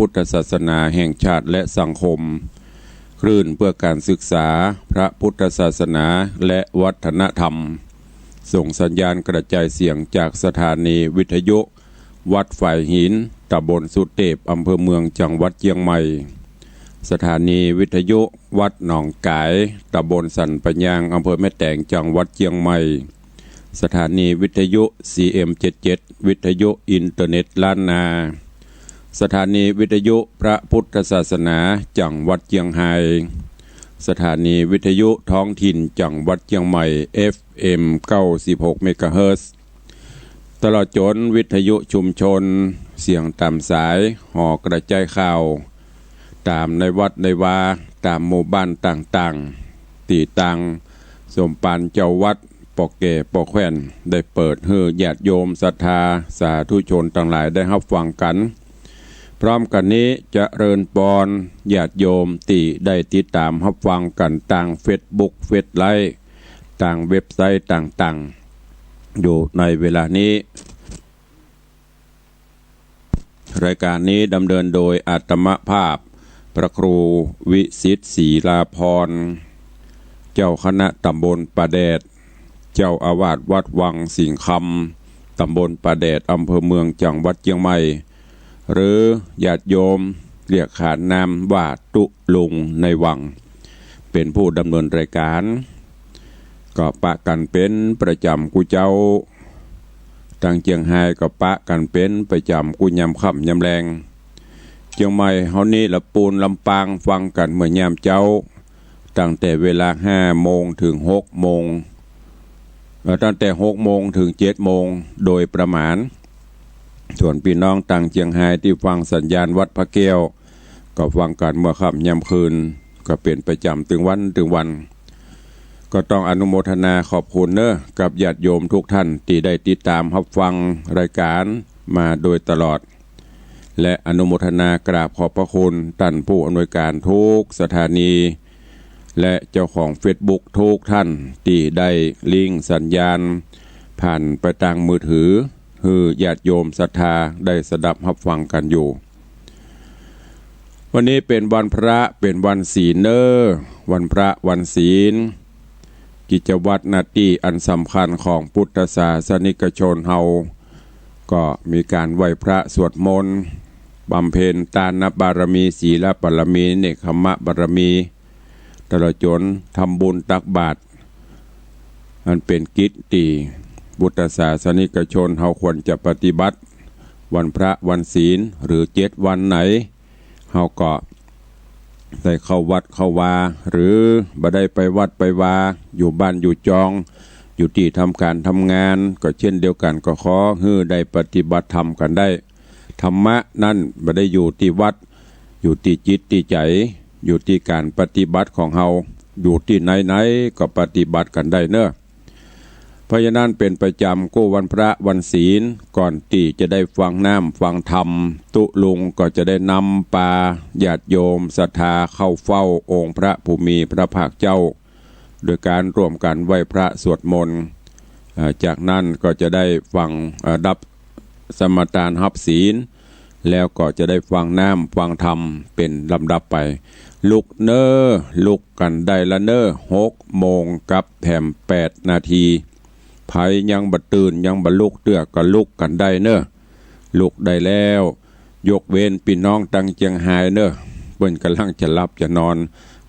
พุทธศาสนาแห่งชาติและสังคมคลื่นเพื่อการศึกษาพระพุทธศาสนาและวัฒนธรรมส่งสัญญาณกระจายเสียงจากสถานีวิทยุวัดฝ่ายหินตำบลสุเทพอำเภอเมืองจังหวัดเชียงใหม่สถานีวิทยุวัดหนองกายตำบลสันปะยางอำเภอแม่แตงจังหวัดเชียงใหม่สถานีวิทยุ CM77 วิทยุอินเทอร์เน็ตล้านนาสถานีวิทยุพระพุทธศาสนาจังหวัดเชียงรายสถานีวิทยุท้องถิ่นจังหวัดเชียงใหม่ FM 96 เมกะเฮิรตซ์ตลอดจนวิทยุชุมชนเสียงตามสายห่อกระจายข่าวตามในวัดในวาตามหมู่บ้านต่างๆตีตังสมปานเจ้าวัดปอกเกปอกแขวนได้เปิดให้ญาติโยมศรัทธาสาธุชนทั้งหลายได้รับฟังกันพร้อมกันนี้จะเริญปอนญาติโยมตีได้ติดตามรับฟังกันต่างเฟซบุ๊กเฟซไลน์ต่างเว็บไซต์ต่างๆอยู่ในเวลานี้รายการนี้ดำเนินโดยอาตมภาพพระครูวิสิทธิ์ศรีลาภรณ์เจ้าคณะตำบลป่าแดดเจ้าอาวาสวัดวังสิงห์คำตำบลป่าแดดอำเภอเมืองจังหวัดเชียงใหม่หรือญาติโยมเรียกขานนามว่าตุลุงในวังเป็นผู้ดำเนินรายการก็ปะกันเป็นประจำกูเจ้าทางเชียงรายก็ปะกันเป็นประจำกูยำค่ำยำแรงเชียงใหม่เฮานี่ละปูนลำปางฟังกันเมื่อยามเจ้าตั้งแต่เวลา5 โมงถึง6 โมงตั้งแต่6 โมงถึง7 โมงโดยประมาณส่วนพี่น้องต่างเชียงรายที่ฟังสัญญาณวัดพระแก้วก็ฟังกันเมื่อค่ำยามคืนก็เป็นประจำถึงวันก็ต้องอนุโมทนาขอบคุณกับญาติโยมทุกท่านที่ได้ติดตามรับฟังรายการมาโดยตลอดและอนุโมทนากราบขอบพระคุณท่านผู้อำนวยการทุกสถานีและเจ้าของ Facebook ทุกท่านที่ได้ลิงก์สัญญาณผ่านไปทางมือถือคือญาติโยมศรัทธาได้สดับรับฟังกันอยู่วันนี้เป็นวันพระเป็นวันศีลวันพระวันศีลกิจวัตรหน้าที่อันสำคัญของพุทธศาสนิกชนเฮาก็มีการไหว้พระสวดมนต์บำเพ็ญทานบารมีศีลบารมีเนกขมะบารมีตลอดจนทำบุญตักบาตรอันเป็นกิจที่พุทธศาสนิกชนเฮาควรจะปฏิบัติวันพระวันศีลหรือ7 วันไหนเฮาก็ได้เข้าวัดเข้าวาหรือบ่ได้ไปวัดไปวาอยู่บ้านอยู่จองอยู่ที่ทำการทำงานก็เช่นเดียวกันก็ขอให้ได้ปฏิบัติธรรมกันได้ธรรมะนั่นบ่ได้อยู่ที่วัดอยู่ที่จิตที่ใจอยู่ที่การปฏิบัติของเฮาอยู่ที่ไหนๆก็ปฏิบัติกันได้เพราะฉะนั้นเป็นประจำกู้วันพระวันศีลก่อนที่จะได้ฟังน้ำฟังธรรมตุลุงก็จะได้นำปาญาติโยมศรัทธาเข้าเฝ้าองค์พระผู้มีพระภาคเจ้าโดยการร่วมกันไหว้พระสวดมนต์จากนั้นก็จะได้ฟังดับสมทานรับศีลแล้วก็จะได้ฟังน้ำฟังธรรมเป็นลำดับไปลุกลุกกันได้ละ6 โมงกับแถม8 นาทีไผยังบ่ตื่นยังบ่ลุกเตื้อก็ลุกกันได้ลุกได้แล้วยกเว้นพี่น้องตังเชียงรายเปิ้นกำลังจะหลับจะนอน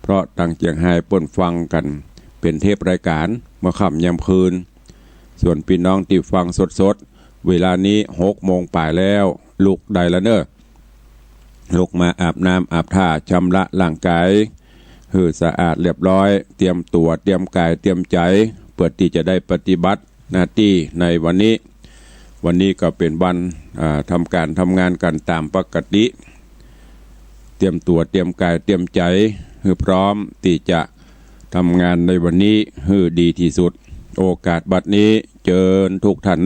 เพราะตังเชียงรายเปิ้นฟังกันเป็นเทปรายการเมื่อค่ำยามคืนส่วนพี่น้องที่ฟังสดๆเวลานี้6 โมงป่ายแล้วลุกได้ละลุกมาอาบน้ำอาบท่าชำระร่างกายให้สะอาดเรียบร้อยเตรียมตัวเตรียมกายเตรียมใจเพื่อที่จะได้ปฏิบัติหน้าที่ในวันนี้ก็เป็นวันทำการทำงานกันตามปกติเตรียมตัวเตรียมกายเตรียมใจให้พร้อมที่จะทำงานในวันนี้ให้ดีที่สุดโอกาสบัดนี้เชิญทุกท่าน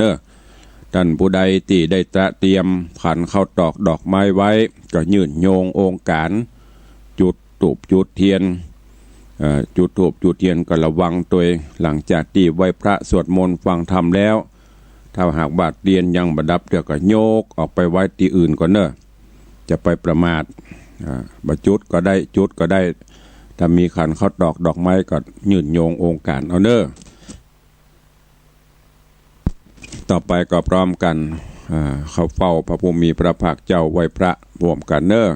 ท่านผู้ใดที่ได้เตรียมขันเข้าตอกดอกไม้ไว้ก็ยื่นโยงองค์การจุดธูปจุดเทียนจุดธูปจุดเทียนก็ระวังตัวหลังจากที่ไหว้พระสวดมนต์ฟังธรรมแล้วถ้าหากบาดเรียนยังบ่ดับเดี๋ยวก็โยกออกไปไว้ที่อื่นก่อน จะไปประมาทบจุดก็ได้จุดก็ได้ถ้ามีขันเขาดอกไม้ก็ยืนโยงองค์การเอาเนอต่อไปก็พร้อมกันเขาเฝ้าพระภูมิพระภาคเจ้าไว้พระรวมกันเนอ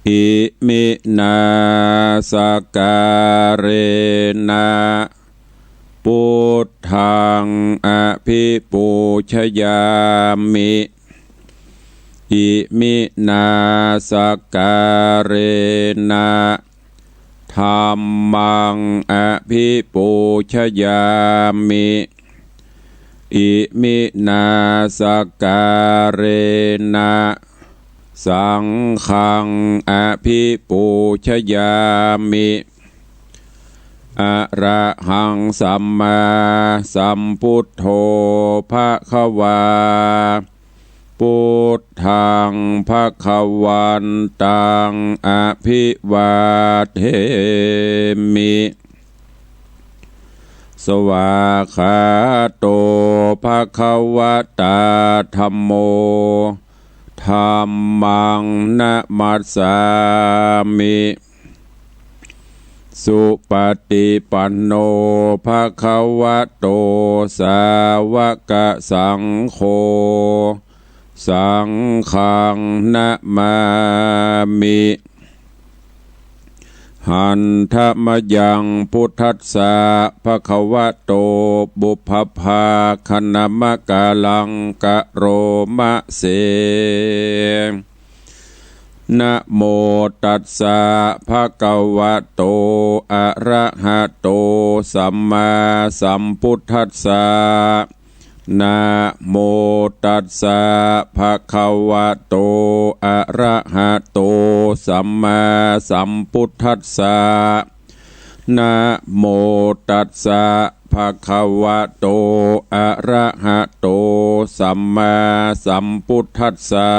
อิมินาสการเรนะพุทธังอภิปูชยามิอิมินาสการเรนะธัมมังอภิปูชยามิอิมินาสการเรนะสังฆังอภิปูชยามิอะระหังสัมมาสัมพุทโธภควาพุทธังภควันตังอภิวาเทมิสวากขาโตภควตาธัมโมธัมมังนะมัสสามิสุปฏิปันโนภควโตสาวกสังโฆสังฆังนะมามิหันธมยังพุทธัสสะภควโตบุพภาคณมกาลังกะโรมะเสนะโมตัสสะภะคะวะโตอะระหะโตสัมมาสัมพุทธัสสะนะโมตัสสะภะคะวะโตอะระหะโตสัมมาสัมพุทธัสสะนะโมตัสสะภะคะวะโตอะระหะโตสัมมาสัมพุทธัสสะ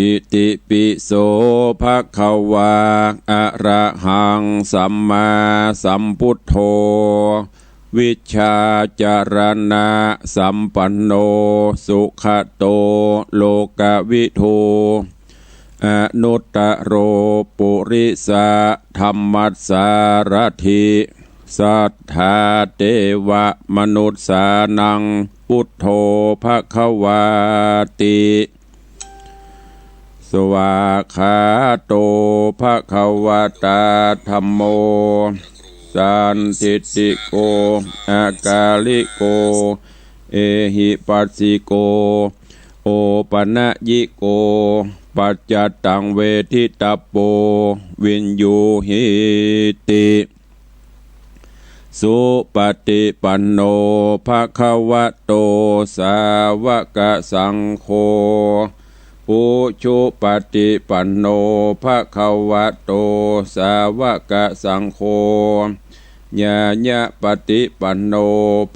อิติปิโสภะคะวะอะระหังสัมมาสัมพุทโธวิชชาจารณะสัมปันโนสุขโตโลกวิทูอนุตตโรปุริสะธรรมัสสารถิสัทธาเทวมนุษสานังพุทโธภควาติสวากขาโตภควตาธัมโมสันทิฏฐิโกอากาลิโกเอหิปัสสิโกโอปนะยิโกปัจจตังเวทิตาโปวินยูหิติสุปฏิปันโนภควโตสาวกสังโฆปุชุปฏิปันโนภควโตสาวกสังโฆญาญะปฏิปันโน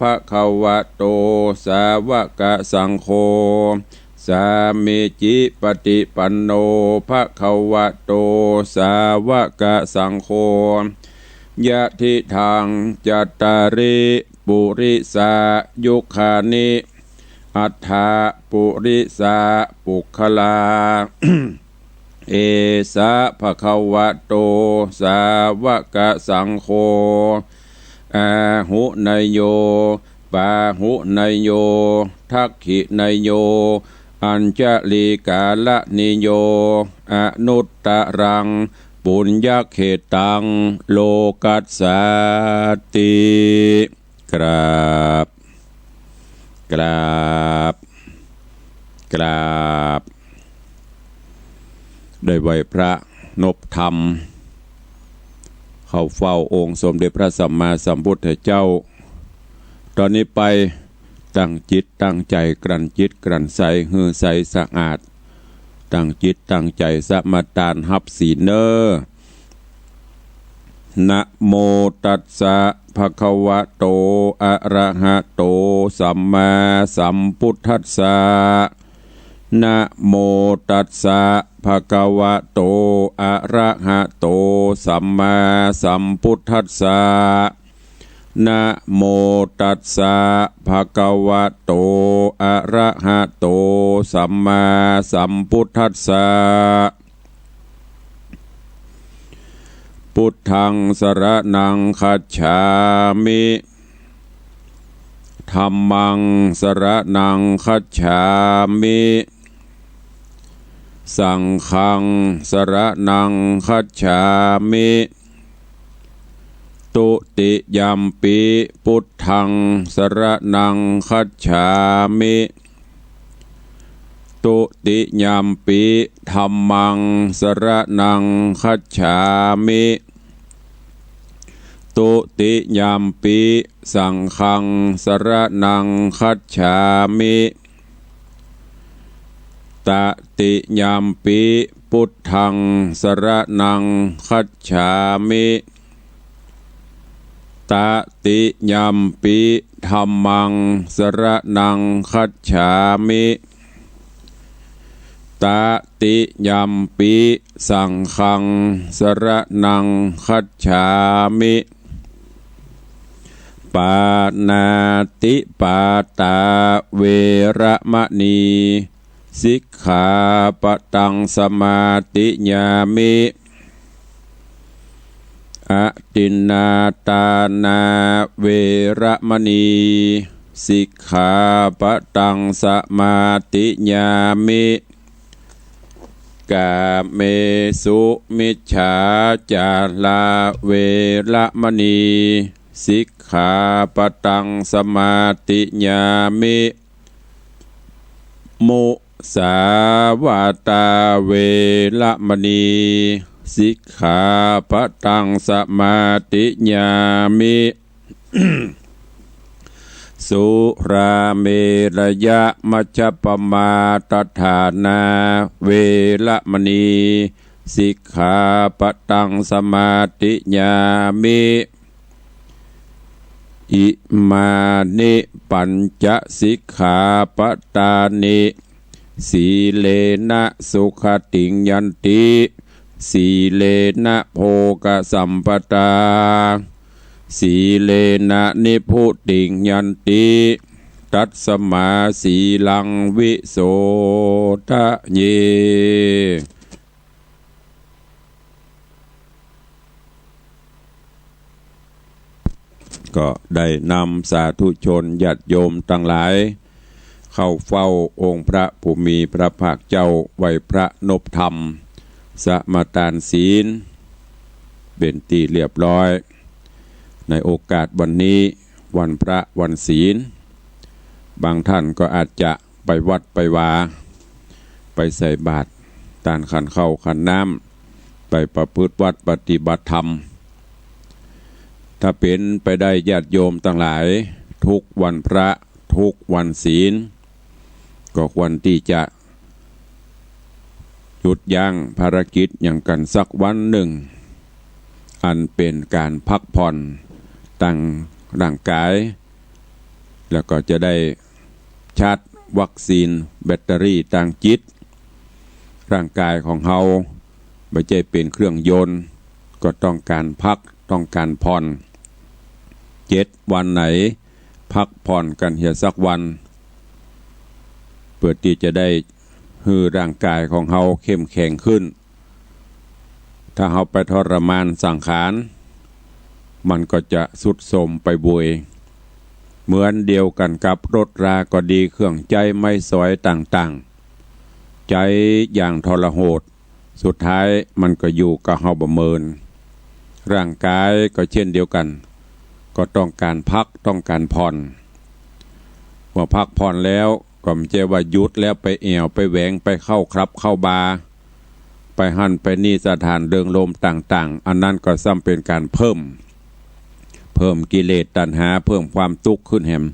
ภควโตสาวกสังโฆสามิจิปฏิปันโนภควโตสาวกสังโฆยะทิทางจัตตาริปุริสายุคานิอัฏฐาปุริสาปุคลา เอสะภควโตสาวกสังโฆอาหุนยโยปาหุนยโยทักขินยโยอัญจลีกาลนิโยอนุตตรังปุญญเขตังโลกัสสาติกราบกราบได้ไหวพระนพธรรมเข้าเฝ้าองค์สมเด็จพระสัมมาสัมพุทธเจ้าตอนนี้ไปตั้งจิตตั้งใจกลั่นจิตกลั่นใจหือใสสะอาดตั้งจิตตั้งใจสมาทานหับศีลเนอนะโมตัสสะภะคะวะโตอะระหะโตสัมมาสัมพุทธัสสะนะโมตัสสะภะคะวะโตอะระหะโตสัมมาสัมพุทธัสสะ นะโมตัสสะภะคะวะโตอะระหะโตสัมมาสัมพุทธัสสะพุทธังสรณังคัจฉามิธัมมังสรณังคัจฉามิสังฆังสรณังคัจฉามิตุติยัมปิพุทธังสรณังคัจฉามิตุติยัมปิธัมมังสรณังคัจฉามิตุติยัมปิสังฆังสรณังคัจฉามิตติยัมปิพุทธังสรณังคัจฉามิตติยัมปิธัมมังสรณังคัจฉามิตติยัมปิสังฆังสรณังคัจฉามิปานาติปาตาเวระมะนีสิกขาปะตังสมาติญามิอะตินนาตานาเวระมณีสิกขาปะตังสมาติญามิกาเมสุมิจฉาจาลาเวระมณีสิกขาปะตังสมาติญามิมุสาวาตาเวระมณีสิกขาปะตังสมาติญามิ สุราเมรยะมัชฌัปปมาตฐานาเวระมณีสิกขาปะตังสมาติญามิอิมานิปัญจสิกขาปตานิสีเลนะสุขติงยันติสีเลนะโภคสัมปตาสีเลนะนิพุติงยันติตัสสมาสีลังวิโสทะเยก็ได้นำสาธุชนญาติโยมทั้งหลายเข้าเฝ้าองค์พระผู้มีพระภาคเจ้าไหวพระนพธรรมสมาทานศีลเป็นที่เรียบร้อยในโอกาสวันนี้วันพระวันศีลบางท่านก็อาจจะไปวัดไปวาไปใส่บาตรตานขันเข้าขันน้ำไปประพฤติวัดปฏิบัติธรรมถ้าเป็นไปได้ญาติโยมทั้งหลายทุกวันพระทุกวันศีลก็ควรที่จะหยุดยั้งภารกิจอย่างกันสักวันหนึ่งอันเป็นการพักผ่อนตั้งร่างกายแล้วก็จะได้ชาร์จวัคซีนแบตเตอรี่ทางจิตร่างกายของเราไม่ใช่เป็นเครื่องยนต์ก็ต้องการพักต้องการผ่อน7 วันไหนพักผ่อนกันเหี่ยสักวันเพื่อที่จะได้ให้ร่างกายของเราเข้มแข็งขึ้นถ้าเราไปทรมานสังขารมันก็จะสุดโทรมไปบุยเหมือนเดียวกันกับรถราก็ดีเครื่องใจไม่สวยต่างๆใจอย่างทรหดสุดท้ายมันก็อยู่กับเราบ่เมินร่างกายก็เช่นเดียวกันก็ต้องการพักต้องการผ่อนเมื่อพักผ่อนแล้วก็ไม่ใช่ว่าหยุดแล้วไปแอวไปแหวงไปเข้าครับเข้าบาไปหั่นไปนี่สถานเดิงลมต่างๆอันนั้นก็ซ้ำเป็นการเพิ่มกิเลสตัณหาเพิ่มความทุกข์ขึ้นแหม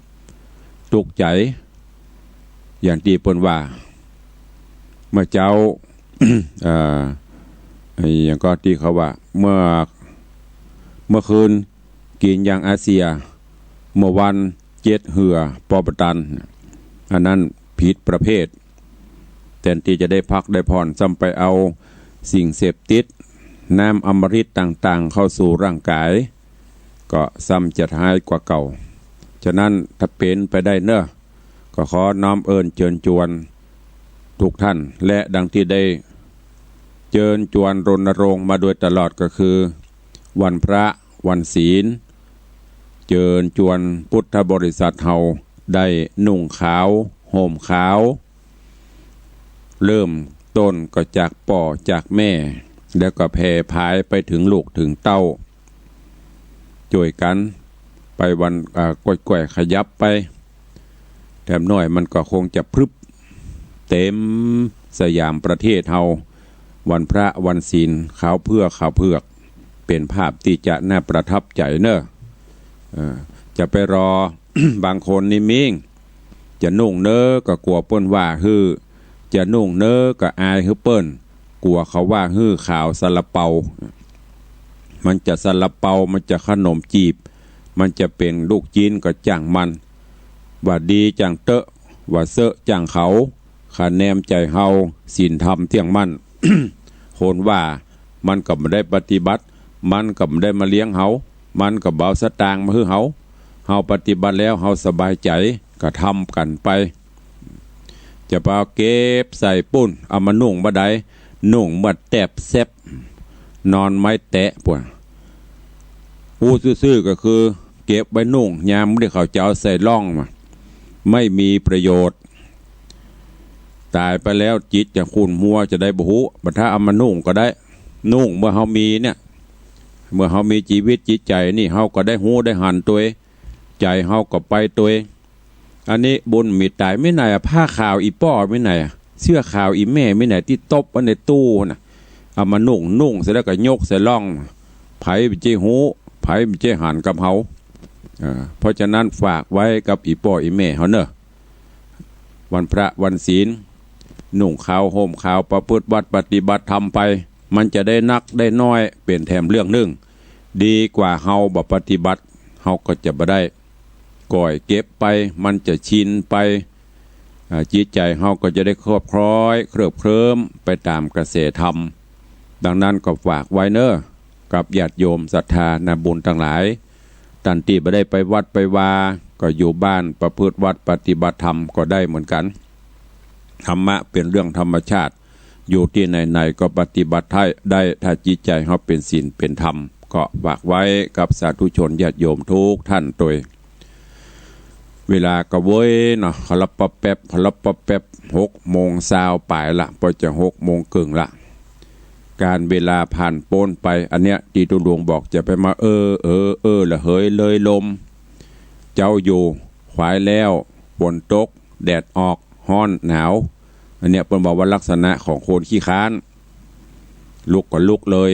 ทุกข์ใจอย่างที่เพิ่นว่าเมื่อเจ้า อย่างก็ที่เขาว่าเมื่อคืนกินอย่างอาเซียเมื่อวัน7 เหือปอปตันอันนั้นผิดประเภทแทนที่จะได้พักได้ผ่อนซ้ำไปเอาสิ่งเสพติดน้ำอมฤตต่างๆเข้าสู่ร่างกาย ก็ซ้ำจะท้ายกว่าเก่าฉะนั้นถ้าเป็นไปได้เนอะก็ขอน้อมเอิญเชิญชวนทุกท่านและดังที่ได้เชิญชวนรณรงค์มาโดยตลอดก็คือวันพระวันศีลเชิญชวนพุทธบริษัทเฮาได้นุ่งขาวห่มขาวเริ่มต้นก็จากป่อจากแม่แล้วก็แผ่พายไปถึงลูกถึงเต้าช่วยกันไปวันก่อยๆขยับไปแถมน้อยมันก็คงจะพรึบเต็มสยามประเทศเฮาวันพระวันศีลขาวเพื่อขาวเพือกเป็นภาพที่จะน่าประทับใจเนอะจะไปรอ บางคนนี่มิ่งจะนุ่งเน้อก็กลัวเปิ้นว่าฮือจะนุ่งเน้อก็อายฮือเปิ้นกลัวเขาว่าฮือข่าวซาลาเปามันจะซาลาเปามันจะขนมจีบมันจะเป็นลูกจีนก็จ้างมันว่าดีจังเตอะว่าเซอะจังเขาขาแนมใจเฮาศีลธรรมเที่ยงมั่น โคนว่ามันก็ไม่ได้ปฏิบัติมันก็ไม่ได้มาเลี้ยงเฮามันก็เบาสตางค์มาฮือเฮาปฏิบัติแล้วเฮาสบายใจก็ทำกันไปจะไปเอาเก็บใส่ปุ้นเอามานุ่งบ่ได้นุ่งมาแตบแซบนอนไม้แตะป่ะอู้ซื่อๆก็คือเก็บไว้นุ่งยามไม่ได้เขาจะเอาใส่ล่องมาไม่มีประโยชน์ตายไปแล้วจิตจะขุ่นมัวจะได้บุหุบัดถ้าเอามานุ่งก็ได้นุ่งเมื่อเฮามีเนี่ยเมื่อเฮามีชีวิตจิตใจนี่เฮาก็ได้หูได้หันตัวใจเฮาก็ไปตัวอันนี้บุญมีตายไม่ไหนผ้าขาวอีป้อไม่ไหนเสื้อขาวอีแม่ไม่ไหนที่ตบไว้ในตู้น่ะเอามานุ่งเสร็จแล้วก็ยกใส่ล่องไผ่ไปเจ้หูไผ่ไปเจ้หันกับเฮาเพราะฉะนั้นฝากไว้กับอีป้ออีแม่เฮาเนอะวันพระวันศีลนุ่งขาวห่มขาวประพฤติวัดปฏิบัติธรรมไปมันจะได้นักได้น้อยเป็นแถมเรื่องนึงดีกว่าเฮาบ่ปฏิบัติเฮาก็จะบ่ได้ก่อยเก็บไปมันจะชินไปจิตใจเฮาก็จะได้ครอบคล้อยเคลิบเคลิ้มไปตามกระแสธรรมดังนั้นก็ฝากไว้เนอะกับญาติโยมศรัทธานาบุญทั้งหลายตันตีบ่ได้ไปวัดไปวาก็อยู่บ้านประพฤติวัดปฏิบัติธรรมก็ได้เหมือนกันธรรมะเป็นเรื่องธรรมชาติอยู่ที่ไหนๆก็ปฏิบัติได้ถ้าจิตใจเขาเป็นศีลเป็นธรรมก็ฝากไว้กับสาธุชนญาติโยมทุกท่านโดยเวลาก็เว้ยเนาะขลับปะแป๊บ6:20ปลายละพอจะ6:30ละการเวลาผ่านโป้นไปอันเนี้ยที่ตุหลวงบอกจะไปมาละเฮยเลยลมเจ้าอยู่ขวายแล้วฝนตกแดดออกฮ้อนหนาวอันเนี้ยเป็นบอกว่าลักษณะของคนขี้ค้านลุกก็ลุกเลย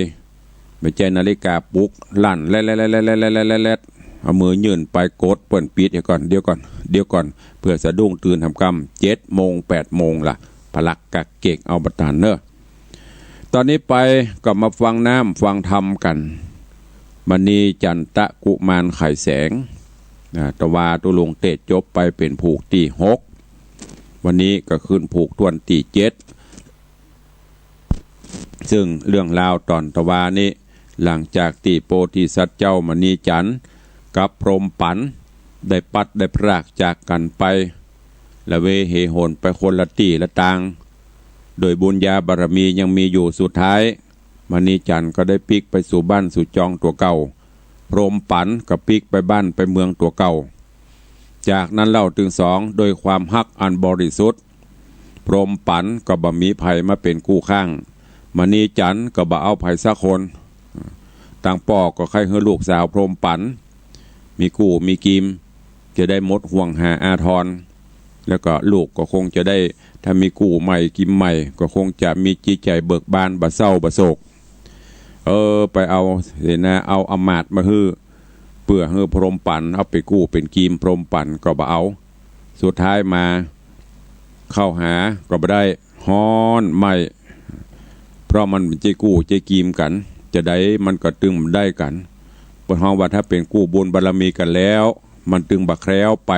ไม่ใช่นาฬิกาปลุกลั่นแลดเอามือยื่นไปกดเปิ่นปิดเดี๋ยวก่อนเพื่อสะดุ้งตื่นทำกรรม7:00 8:00ละพลักกักเก่งเอาบัตรเนอะตอนนี้ไปก็มาฟังน้ำฟังธรรมกันมณีจันตะกุมารไข่แสงตะวาตุลงเตะจบไปเป็นผูกที่6วันนี้ก็ขึ้นผูกทวนที่7ซึ่งเรื่องราวตอนตะวานี้หลังจากที่โพธิสัตว์เจ้ามณีจันทร์กับพรหมปันได้ปัดได้พรากจากกันไปละเวเหโหนไปคนละที่ละตางโดยบุญญาบารมียังมีอยู่สุดท้ายมณีจันทร์ก็ได้ปิกไปสู่บ้านสู่จองตัวเก่าพรหมปันก็ปิกไปบ้านไปเมืองตัวเก่าจากนั้นเล่าถึง2โดยความฮักอันบริสุทธิ์พรหมปันก็บ่มีภัยมาเป็นคู่ข้างมณีจันทร์ก็บ่เอาภัยสักคนต่างป่อก็ใครให้ลูกสาวพรหมปันมีกู้มีกิมจะได้หมดห่วงหาอาทรแล้วก็ลูกก็คงจะได้ถ้ามีกู้ใหม่กิมใหม่ก็คงจะมีจิตใจเบิกบานบ่เศร้าบ่โศกไปเอาเอาอมาตย์มาฮื้อเพื่อฮื้อพรหมปันเอาไปกู้เป็นกิมพรหมปันก็บ่เอาสุดท้ายมาเข้าหาก็บ่ได้ฮ้อนไม่เพราะมันเป็นใจกู้ใจกิมกันจะได้มันก็ตึงมันได้กันเพราะว่าถ้าเป็นกู้บุญบารมีกันแล้วมันตึงบักแคล้วไป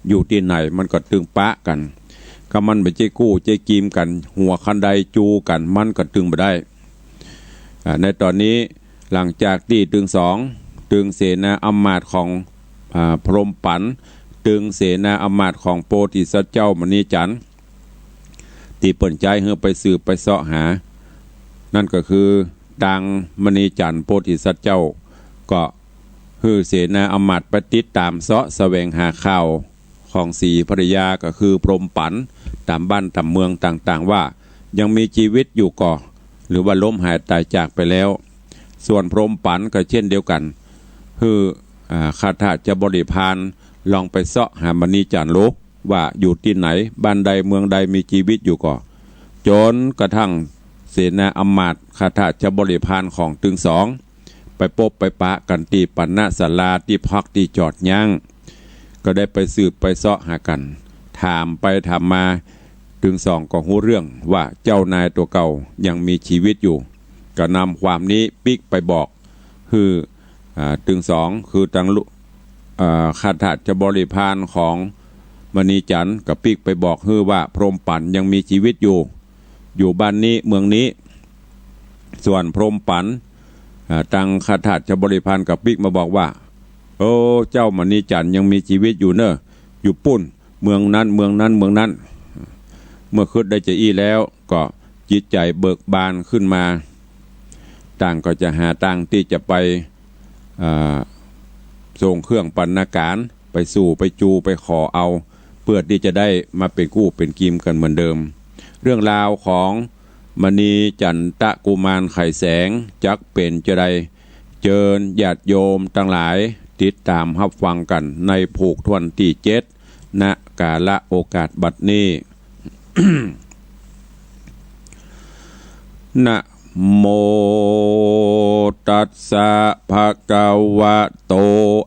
อยู่ที่ไหนมันก็ตึงปะกันก็มันเป็นใจกู้ใจกิมกันหัวคันใดจูกันมันก็ตึงบ่ได้ในตอนนี้หลังจากที่ตึง2 ตึงเสนาอำมาตย์ของพรหมปันตึงเสนาอำมาตย์ของโพธิสัตว์เจ้ามณีจันทร์ที่เปิ่นใจเฮือไปสืบไปเสาะหานั่นก็คือดังมณีจันทร์โพธิสัตว์เจ้าก็ฮือเสนาอำมาตย์ไปติดตามเสาะแสวงหาข่าวของสีภรยาก็คือพรหมปันตามบ้านตามเมืองต่างๆว่ายังมีชีวิตอยู่ก่อหรือว่าล้มหายตายจากไปแล้วส่วนพรหมปันก็เช่นเดียวกันคือคาถาจะบริพานลองไปเสาะหามณีจันทร์โลกว่าอยู่ที่ไหนบ้านใดเมืองใดมีชีวิตอยู่ก่อจนกระทั่งเสนาอำมาตย์คาถาจะบริพานของตึงสองไปพบไปปะกันตีปันนาศาลาที่พักที่จอดย่างก็ได้ไปสืบไปเสาะหากันถามไปถามมาตึงสองก็หู้เรื่องว่าเจ้านายตัวเก่ายังมีชีวิตอยู่ก็นำความนี้ปิกไปบอกคือตึงสองคือตังลุคาถาจะบริพานของมณีจันทร์กับปิกไปบอกคือว่าพรหมปันยังมีชีวิตอยู่บ้านนี้เมืองนี้ส่วนพรหมปันตังคาถาจะบริพานกับปิกมาบอกว่าโอ้เจ้ามณีจันทร์ยังมีชีวิตอยู่เนอะอยู่ปุ้นเมืองนั้นเมืองนั้นเมืองนั้นเมื่อคืนได้จะอี้แล้วก็จิตใจเบิกบานขึ้นมาต่างก็จะหาต่างที่จะไปส่งเครื่องบรรณาการไปสู่ไปจูไปขอเอาเพื่อที่จะได้มาเป็นกู้เป็นกีมกันเหมือนเดิมเรื่องราวของมณีจันตะกุมารไข่แสงจักเป็นจะได้เจิญญาติโยมทั้งหลายติดตามรับฟังกันในผูกทวนที่7ณกาลโอกาสบัดนี้ นะโมตัสสะภะคะวะโต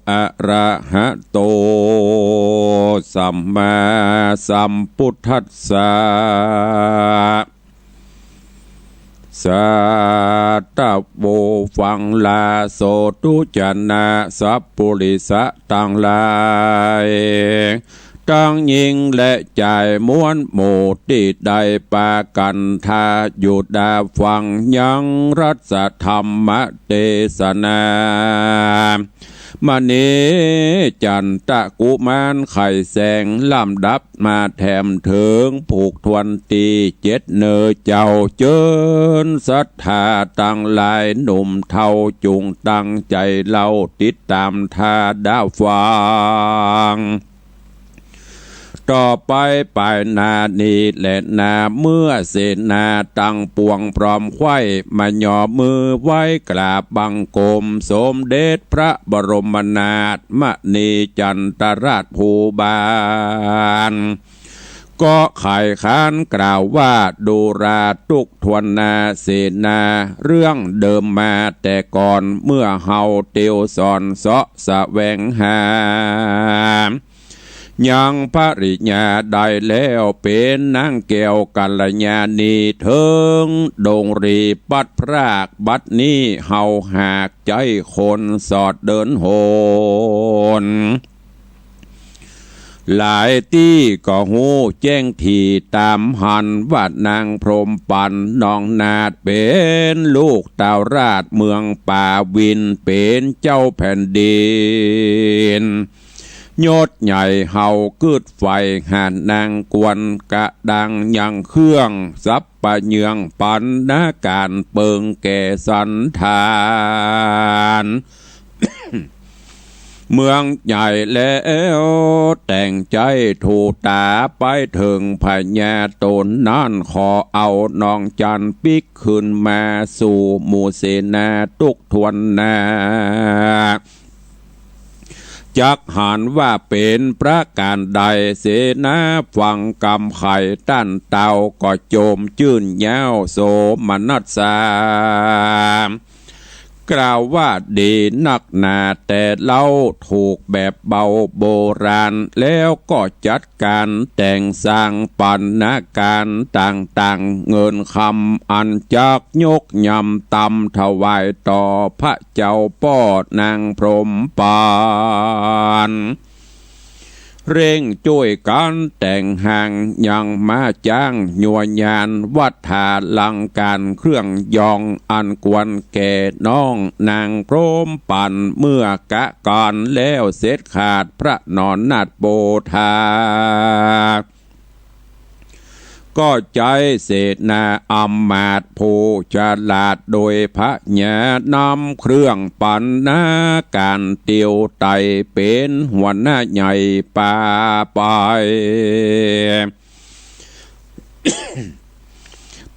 อะระหะโตสัมมาสัมพุทธัสสะสัตตโวฟังลาโสตุจนะสัพปุริสะตังหลายตั้งยิงและจ่ายม้วนหมู่ที่ได้ปากันทาอยู่ดาฟังยังรัศธรรมเทศนามณีจันตะกุมารไข่แสงลำดับมาแถมถึงผูกทวนตี7เนอเจ้าเจิญศรัทธาตั้งหลายหนุ่มเท่าจุงตั้งใจเล่าติดตามทาดาฟังต่อไปปลายนานี้และนาเมื่อเสนาตั้งปวงพร้อมไข่มาหย่อมือไว้กราบบังคมสมเด็จพระบรมนาถมณีจันทราชภูบาลก็ไข่ค้านกล่าวว่าดูราทุกทวนนาเสนาเรื่องเดิมมาแต่ก่อนเมื่อเฮาเตียวสอนเสาะแสวงหายังภริญญาได้แล้วเป็นนางแก้วกัลยาณีเถิงดงรีปัดพรากบัดนี้เฮาหากใจคนสอดเดินโหนหลายที่ก็หูแจ้งทีตามหันว่านางพรหมปันน้องนาดเป็นลูกเต่าราชเมืองป่าวินเป็นเจ้าแผ่นดินยศใหญ่เฮากึดไฟหานนางกวนกะดังยังเครื่องซับปะเยืองปันนาการเปิงแก่สันทาน เมืองใหญ่แล้วแต่งใจถูตาไปถึงพญาตนนั่นขอเอาน้องจันปิกขึ้นมาสู่หมู่เสนาทุกทวนนาจักหันว่าเป็นประการใดเสนาฟังกำไข่ต้านเต่าก็โจมจื่นยาวโสมนัสสากล่าวว่าดีนักหนาแต่เล่าถูกแบบเบาโบราณแล้วก็จัดการแต่งสร้างปันนาการต่างๆเงินคำอันจักยกยำตำถวายต่อพระเจ้าป้อนางพรหมปาน เร่งช่วยกันแต่งหางยังมาจ้างยัวยานวัดถาลังการเครื่องยองอันกวนแก่น้องนางพร้อมปั่นเมื่อกะก่อนแล้วเสร็จขาดพระนอนนาดโบธาก็ใจเศษนาอำมาตย์ผู้ฉลาดโดยพระญานำเครื่องปั่นนาการเตียวไตเป็นหัวหน้าใหญ่ป่าไป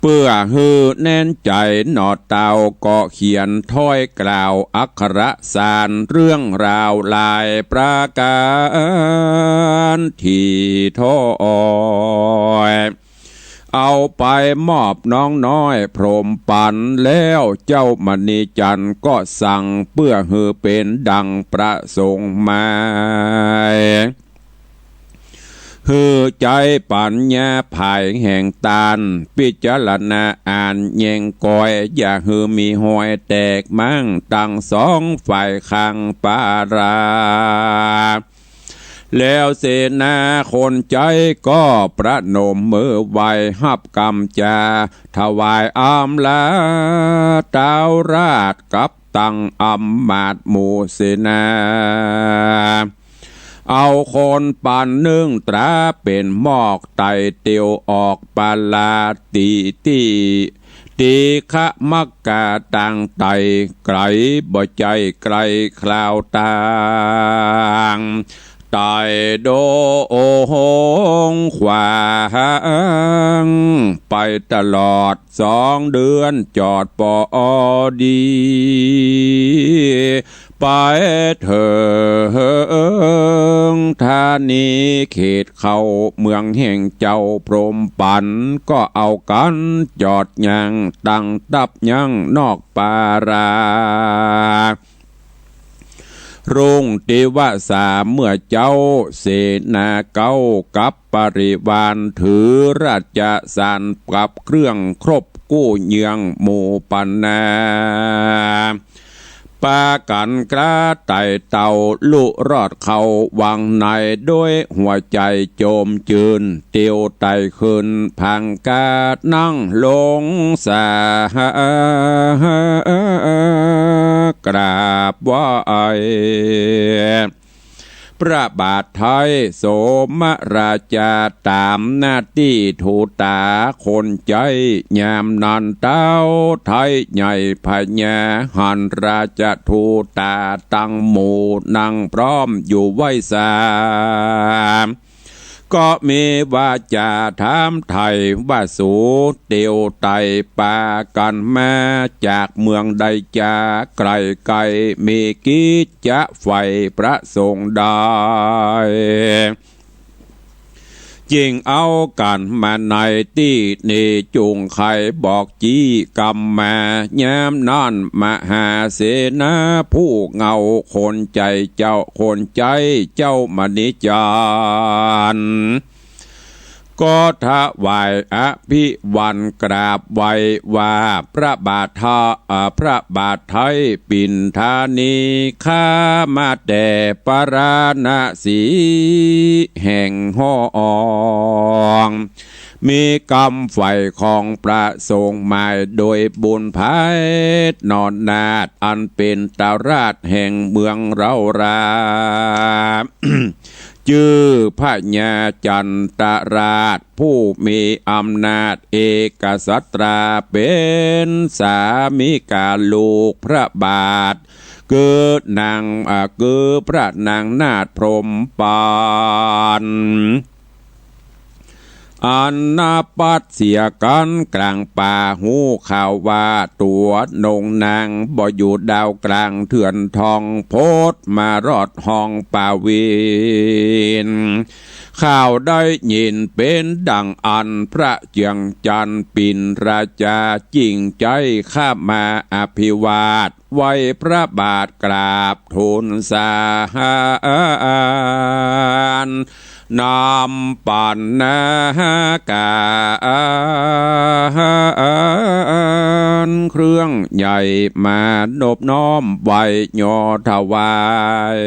เพื่อฮือแน่นใจหนอเตาก็เขียนถ้อยกล่าวอักขระสารเรื่องราวลายประการที่ท้อยเอาไปมอบน้องน้อยพรหมปันแล้วเจ้ามณีจันทร์ก็สั่งเพื่อฮือเป็นดังประสงค์หมายฮือใจปัญญาภายแห่งตาลพิจารณาอ่านแยงกอยอย่าฮือมีหอยแตกมั่งตั้งสองฝ่ายข้างปาราแล้วเสนาคนใจก็ประนมมือไหวหับกำจาถวายอำลาเต้าราชกับตั้งอำมาตย์หมู่เสนาเอาคนปั่นนึ่งตราเป็นหมอกไตเตียวออกปาลาตีขะมักกาต่างไตไกลบ่ใจไกลคลาวตางไตโดโอหงขวางไปตลอด2 เดือนจอดปอดีไปเถิงธานีเขตเข้าเมืองแห่งเจ้าพรหมปันก็เอากันจอดยังตั้งตับยังนอกปารารุ่งติวสาเมื่อเจ้าเสนาเก้ากับปริวารถือราชสารกับเครื่องครบกู้เยืองหมู่ปันนาปากันกระไต่เต่าลุรอดเขาวังในด้วยหัวใจโจมจืนเตียวไต่ขึ้นพังกาดนั่งลงสากราบไหว้พระบาทไทยโสมราชาตามหน้าที่ทูตาคนใจยามนันเต้าไทยใหญ่พญาหันราชทูตาตั้งหมู่นั่งพร้อมอยู่ไว้สามก็มีว่าจะถามไทยว่าสูเตียวไตปากันมาจากเมืองใดจะไกลไกลมีกิจจะไฟประสงค์ได้จิงเอากันมาในที่นี่จุงไขบอกจี้กำมายามนั่นมหาเสนาผู้เงาคนใจเจ้าคนใจเจ้ามณิจารก็ถวายอภิวันกราบไว้ว่าพระบาทไทยปิ่นธานีข้ามาแต่ปราณสีแห่งห้องมีกรรมไฟของประสงค์หมายโดยบุญภัยนอนนาดอันเป็นตาราชแห่งเมืองเรารา ชื่อพระญาจันตราชผู้มีอำนาจเอกสัตราเป็นสามิกาลูกพระบาทเกิดพระนางนาถพรหมปานอันนาปัดเสียกันกลางป่าหูข่าวว่าตัวนงนางบ่อยู่ดาวกลางเถื่อนทองโพดมารอดห้องป่าวินข่าวได้ยินเป็นดังอันพระเจียงจันทร์ปิ่นราชาจริงใจข้ามาอภิวาทไว้พระบาทกราบทูลสาานำปันนากานเครื่องใหญ่มานบน้อมไว้ยอถวาย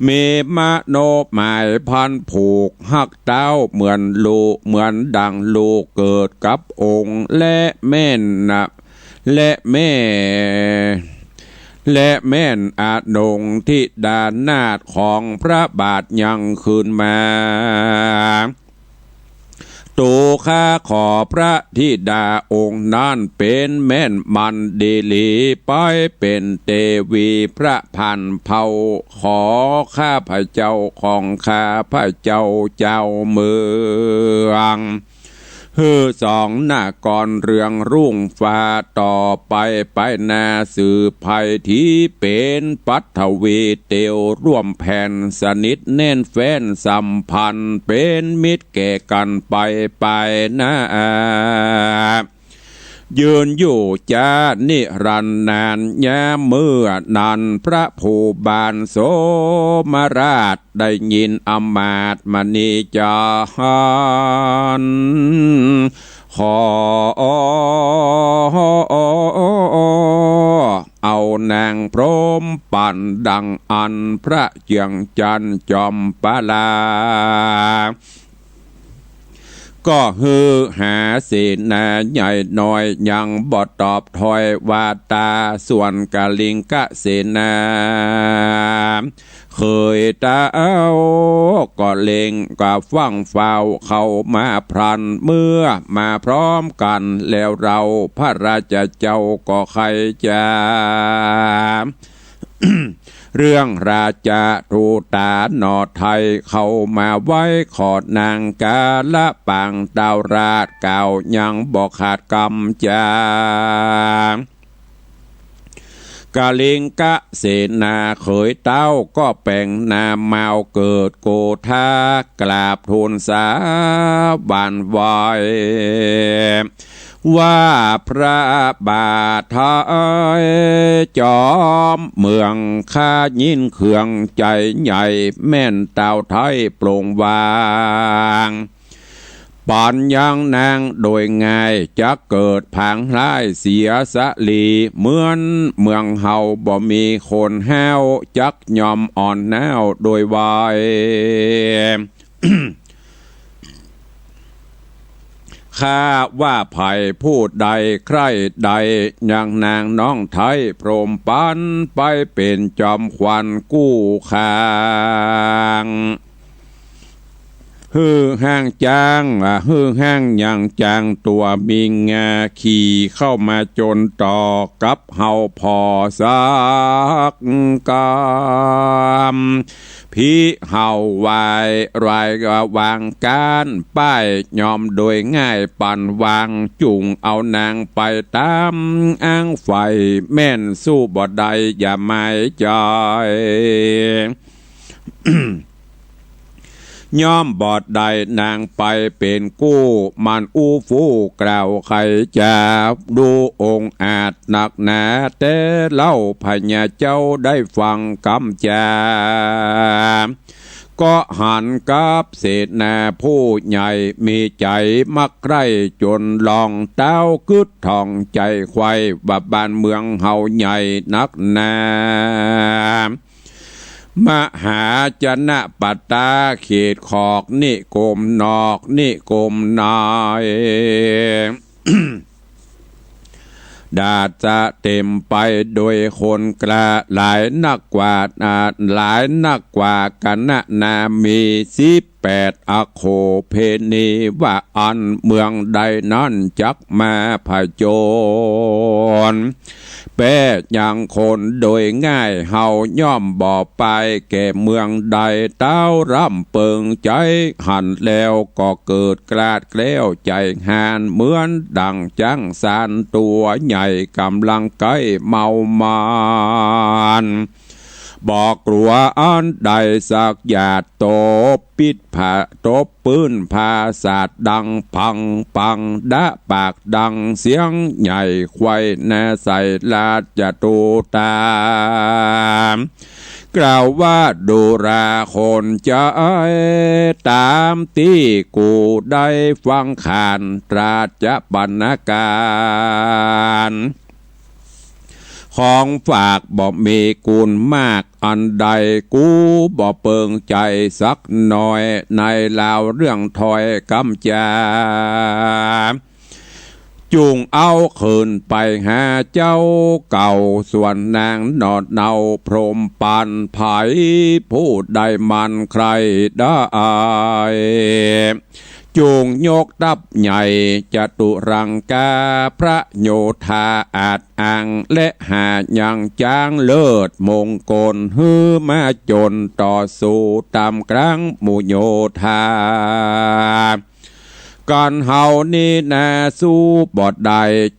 มีมโนหมายพันผูกหักเต้าเหมือนลูกเหมือนดังลูกเกิดกับองค์และแม่นนะและแม่นอาจงที่ดานาถของพระบาทยังคืนมาตูข้าขอพระธิดาองค์นั้นเป็นแม่นมันดีลีไปเป็นเทวีพระพันเผาขอข้าพระเจ้าของข้าพระเจ้าเจ้าเมืองสองหน้ากรเรืองรุ่งฟ้าต่อไปนาสืบภัยที่เป็นปัทวีเตียวร่วมแผ่นสนิทแน่นแฟนสัมพันธ์เป็นมิตรแก่กันไปนะยืนอยู่จานิรันดร์นานยามเมื่อนันพระผู้บานโสมราชได้ยินอมาตย์มณีจารขอเอานางพรหมปั่นดังอันพระเจียงจันทร์จอมปาลาก็ฮือหาเสนาใหญ่น้อยยังบ่ตอบถอยวาตาส่วนกาลิงกะเสนาเคยตาเอาก็เล็งก็ฟังเฝ้าเข้ามาพรันเมื่อมาพร้อมกันแล้วเราพระราชเจ้าก็ใครจะ เรื่องราชาทูตาหนอไทยเข้ามาไว้ขอดนางกาละปังดาวราชเก่ายังบอกขาดกำจากาลิงกะเสนาเขยเต้าก็แป่งนาเมาเกิดโกธากราบทูลสาบานไว้ว่าพระบาทไทยจอมเมืองข้ายินเขื่องใจใหญ่แม่นเต่าไทยโปร่งวางปอนยังนางโดยง่ายจะเกิดพังร้ายเสียสลีเหมือนเมืองเฮาบ่มีคนแห้วจักยอมอ่อนแนวโดยวาย ข้าว่าไผ่พูดใดใครใดอย่างนางน้องไทยพรมปันไปเป็นจอมควันกู้คางฮือห้างจางฮือห้างอย่างจางตัวมีงาขี่เข้ามาจนต่อกับเฮาพอสักกามพี่เฮาวายรายกวางการป้ายยอมโดยง่ายปั่นวางจุงเอานางไปตามอ้างไฟแม่นสู้บ่ได้อย่าไม่จอยย่อมบอดใดนางไปเป็นกู้มันอู้ฟู่กล่าวใครจะดูองค์อาจหนักหนาแต่เล่าพญาเจ้าได้ฟังคำจาก็หันกับเศษนาผู้ใหญ่มีใจมักใคร่จนลองเต้ากึดทองใจควายบ้านเมืองเฮาใหญ่นักหนามหาจนะปัตตาเขตขอกนิกรมนอกนิกรมนาย ดาจะเต็มไปโดยคนกล้าหลายนักกว่ากันนามี18อโคเพนีว่าอันเมืองใดนั้นจักมาผจญแป้ยังคนโดยง่ายเฮาย่อมบ่ไปแก่เมืองใดเต้าร่ำเปิงใจหันแล้วก็เกิดกลาดแกล้วใจหานเหมือนดังจังสานตัวใหญ่กำลังใกล้เมามานบอกกลัวอันใดสักหยาดตบปิดผ้าตบปืนภาศาสดังพังปังดะปากดังเสียงใหญ่ควายแน่ใส่ลาจะตูตามกล่าวว่าดูราคนจะตามที่กูได้ฟังขานราชบรรณาการ ของฝากบ่มีกุลมากอันใดกูบ่เปิงใจสักหน่อยในลาวเรื่องถอยกำจาจุงเอาคืนไปหาเจ้าเก่าส่วนนางนอดเนาพรหมปานไผผู้ใดมันใครได้จุงยกดับใหญ่จตุรังกาพระโยธาอาจอังและหายังจางเลิศมงคลฮือมาจนต่อสู้ตามกลางหมู่โยธาการเฮานี้นาสู้บอดใด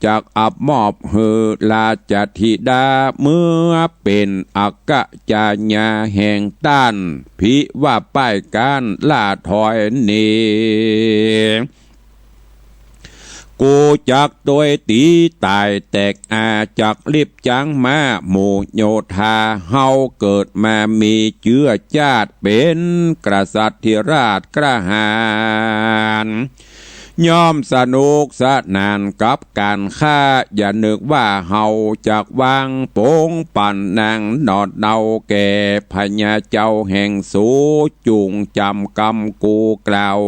จากอับมอบฮือลาจธิดาเมื่อเป็นอักกะจาญาแห่งต้านพิว่าป้ายการล่าถอยนี้กูจักโดยตีตายแตกอาจากลิบจังมาหมู่โยธาเฮาเกิดมามีเชื้อชาติเป็นกษัตริย์ที่ราชกระหารย่อมสนุกสนานกับการฆ่าอย่านึกว่าเฮาจากวางโป้งปั่นนางนอดเนาแก่พญาเจ้าแห่งสูจุงจำกำกูกล่าว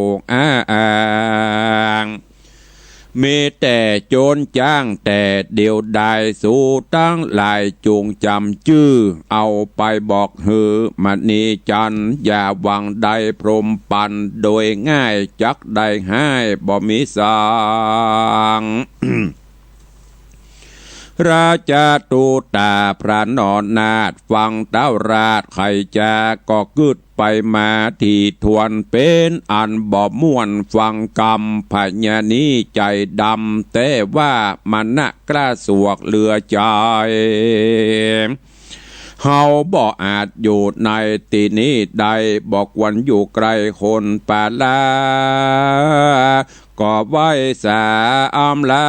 มีแต่โจรจ้างแต่เดียวดายสู้ตั้งหลายจุงจำชื่อเอาไปบอกฮือมณีจันอย่าหวังใดพรหมปันโดยง่ายจักได้ให้บ่มีสาง ราชาตูตาพระนอนนาถฟังเต้าราชไขจาก็กึดไปมาที่ทวนเป็นอันบ่ม่วนฟังกรรมพญานี้ใจดำแต่ว่ามันน่ะกล้าสวกเหลือใจเฮาบ่อาจอยู่ในตีนี้ใดบอกวันอยู่ไกลคนป่าลาก็ไว้สาอำลา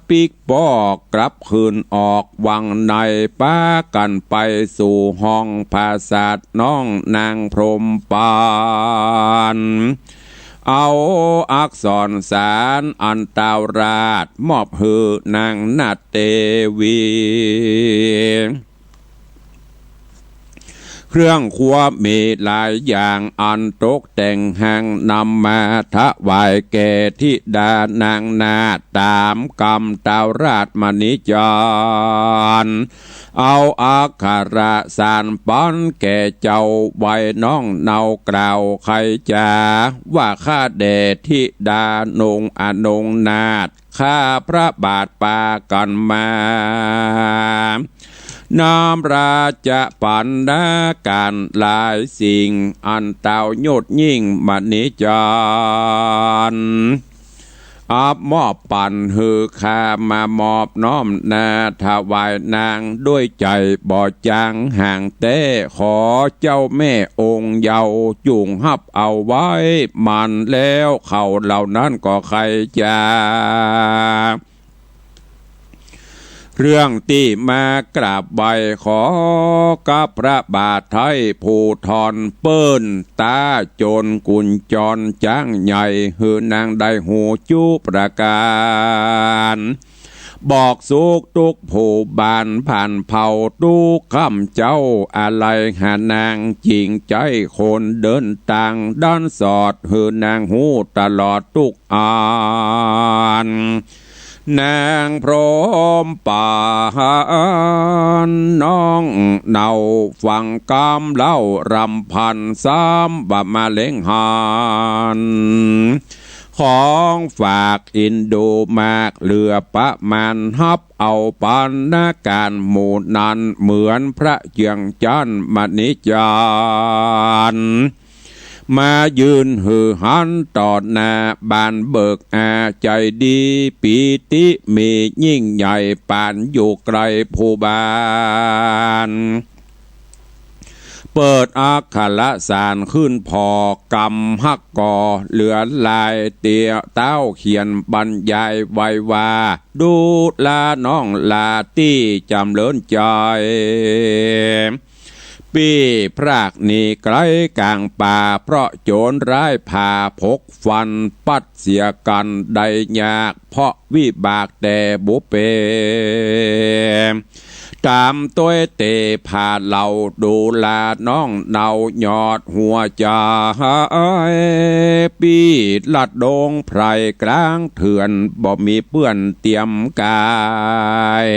ปิกปอกกลับคืนออกวังในป้ากันไปสู่ห้องภาษาน้องนางพรหมปานเอาอักษรสารอันตาวราชมอบฮือนางนาเตวีเครื่องครัวมีหลายอย่างอันตกแต่งแห่งนำมาถวายแก่ทิดานางนาตามกรรมตาวราชมณิจารเอาอักขระสารป้อนแก่เจ้าไว้น้องเนากล่าวใครจาว่าข้าแด่ทิดานงอนงนาถข้าพระบาทปากันมาน้อมราชปันนาการหลายสิ่งอันเต่ายดยิ่งมณิจารอับมอบปันฮือข้ามามอบน้อมนาถวายนางด้วยใจบ่จางห่างเต้ขอเจ้าแม่องค์เยาว์จุงฮับเอาไว้มันแล้วเขาเหล่านั้นก็ใครจะเรื่องที่มากราบใบขอกับพระบาทไทยผู้ทอนเปิ้นตาโจรกุญจรจ้างใหญ่หือนางได้หูจูประการบอกสุกทุกผู้บานผ่านเผาทุกคำเจ้าอะไรหานางจริงใจคนเดินต่างด้านสอดหือนางหูตลอดทุกอ่านนางพร้อมป่านน้องเนาฟังกำเล่ารำพันซ้ำบะมาเล้งหานของฝากอินโดมากเหลือประมาณฮับเอาปันนาการหมู่นั้นเหมือนพระเจียงจันทร์มณิจารมายืนหือหันต่อหน้าบานเบิกอาใจดีปีติมียิ่งใหญ่ปานอยู่ไกลผู้บานเปิดอักขระสารขึ้นพอกำฮักก่อเหลือลายเตียเต้าเขียนบรรยายไว้ว่าดูลาน้องลาตี้จำเลินใจ ปีพรากนี่ไกลกลางป่าเพราะโจรร้ายผ่าพกฟันปัดเสียกันได้ยากเพราะวิบากแต่บุเปตามตัวเตผ่าเหล่าดูแลน้องเนาหยอดหัวใจปีลัดดงไพรกลางเถื่อนบ่มีเปื้อนเตรียมกาย